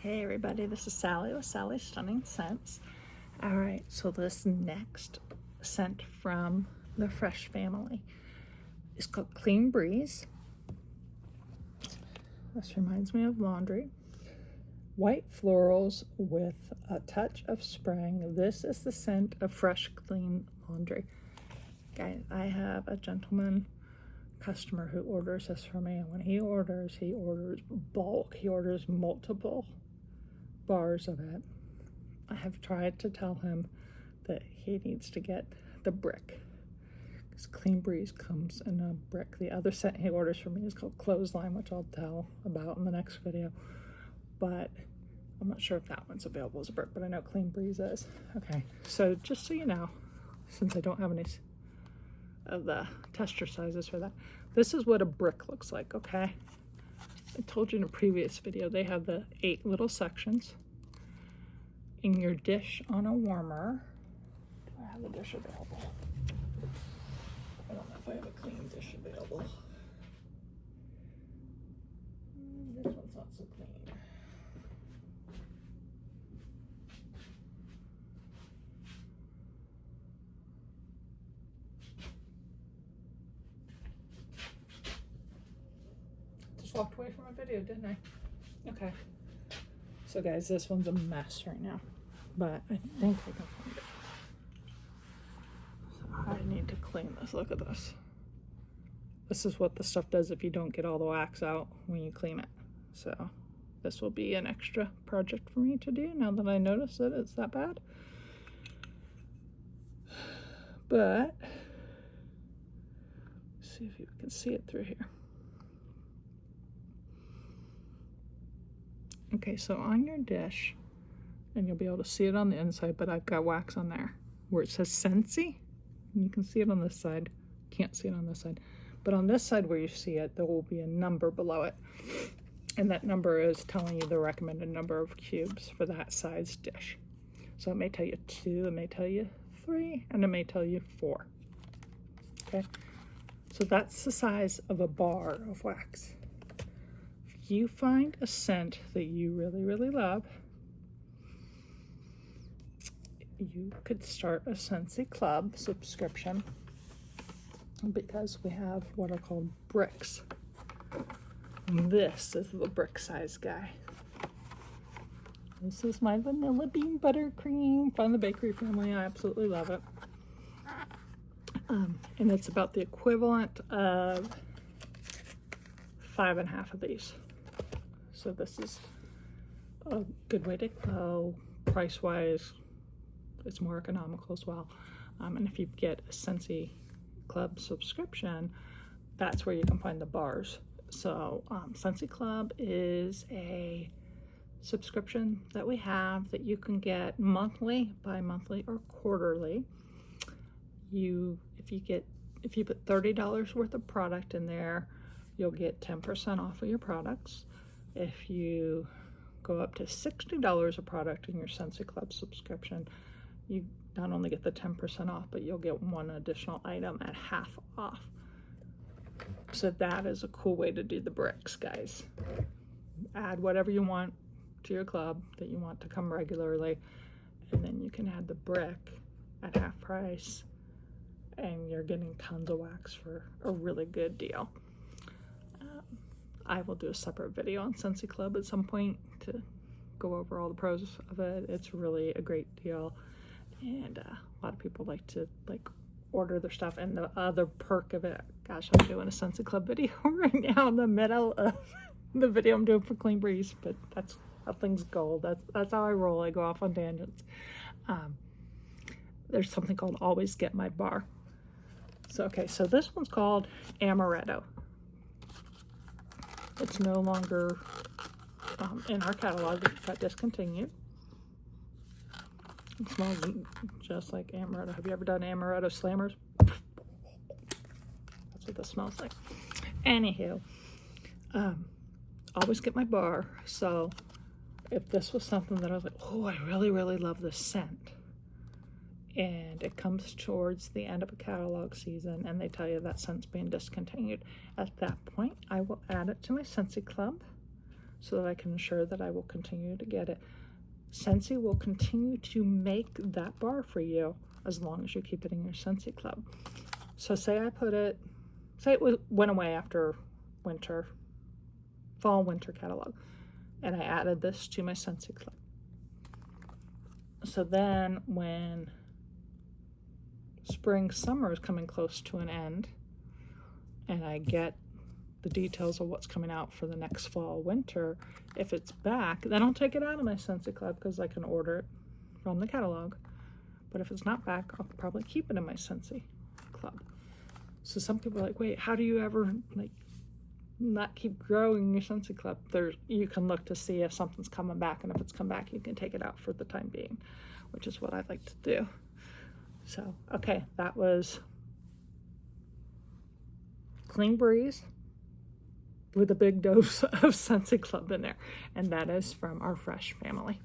Hey everybody, this is Sally with Sally's Stunning Scents. Alright, so this next scent from the Fresh family is called Clean Breeze. This reminds me of laundry. White florals with a touch of spring. This is the scent of fresh, clean laundry. Guys, I have a gentleman customer who orders this for me, and when he orders bulk. He orders multiple bars of it. I have tried to tell him that he needs to get the brick, because Clean Breeze comes in a brick. The other scent he orders for me is called Clothesline, which I'll tell about in the next video, but I'm not sure if that one's available as a brick, but I know Clean Breeze is. Okay, so just so you know, since I don't have any of the tester sizes for that, this is what a brick looks like. Okay, I told you in a previous video they have the 8 little sections. In your dish on a warmer, do I have a dish available? I don't know if I have a clean dish available. This one's not so clean. Just walked away from a video, didn't I? Okay. So guys, this one's a mess right now, but I think I can find it. So I need to clean this. Look at this. This is what the stuff does if you don't get all the wax out when you clean it. So this will be an extra project for me to do now that I notice that it's that bad. But let's see if you can see it through here. Okay, so on your dish, and you'll be able to see it on the inside, but I've got wax on there where it says Scentsy. You can see it on this side. Can't see it on this side. But on this side where you see it, there will be a number below it. And that number is telling you the recommended number of cubes for that size dish. So it may tell you 2, it may tell you 3, and it may tell you 4. Okay, so that's the size of a bar of wax. If you find a scent that you really, really love, you could start a Scentsy Club subscription, because we have what are called bricks. This is the brick size guy. This is my vanilla bean buttercream from the bakery family. I absolutely love it. And it's about the equivalent of 5.5 of these. So this is a good way to go. Price-wise, it's more economical as well. And if you get a Scentsy Club subscription, that's where you can find the bars. So Scentsy Club is a subscription that we have that you can get monthly, bi-monthly, or quarterly. If you put $30 worth of product in there, you'll get 10% off of your products. If you go up to $60 of product in your Scentsy Club subscription, you not only get the 10% off, but you'll get one additional item at half off. So that is a cool way to do the bricks, guys. Add whatever you want to your club that you want to come regularly, and then you can add the brick at half price, and you're getting tons of wax for a really good deal. I will do a separate video on Scentsy Club at some point to go over all the pros of it. It's really a great deal, and a lot of people like to order their stuff. And the other perk of it, gosh, I'm doing a Scentsy Club video right now in the middle of the video I'm doing for Clean Breeze, but that's how things go. That's how I roll. I go off on tangents. There's something called Always Get My Bar. So okay, so this one's called Amaretto. It's no longer in our catalog. It got discontinued. It smells just like amaretto. Have you ever done amaretto slammers? That's what this smells like. Anywho, Always Get My Bar. So if this was something that I was like, oh, I really, really love this scent, and it comes towards the end of a catalog season and they tell you that scent's being discontinued, at that point I will add it to my Scentsy Club so that I can ensure that I will continue to get it. Scentsy will continue to make that bar for you as long as you keep it in your Scentsy club. So say it went away after fall winter catalog, and I added this to my Scentsy club. So then when spring summer is coming close to an end and I get the details of what's coming out for the next fall winter, if it's back, then I'll take it out of my Scentsy club because I can order it from the catalog. But if it's not back, I'll probably keep it in my Scentsy club. So some people are like, wait, how do you ever like not keep growing your Scentsy club? You can look to see if something's coming back, and if it's come back, you can take it out for the time being, which is what I like to do. So, okay, that was Clean Breeze with a big dose of Scentsy Club in there, and that is from our Fresh family.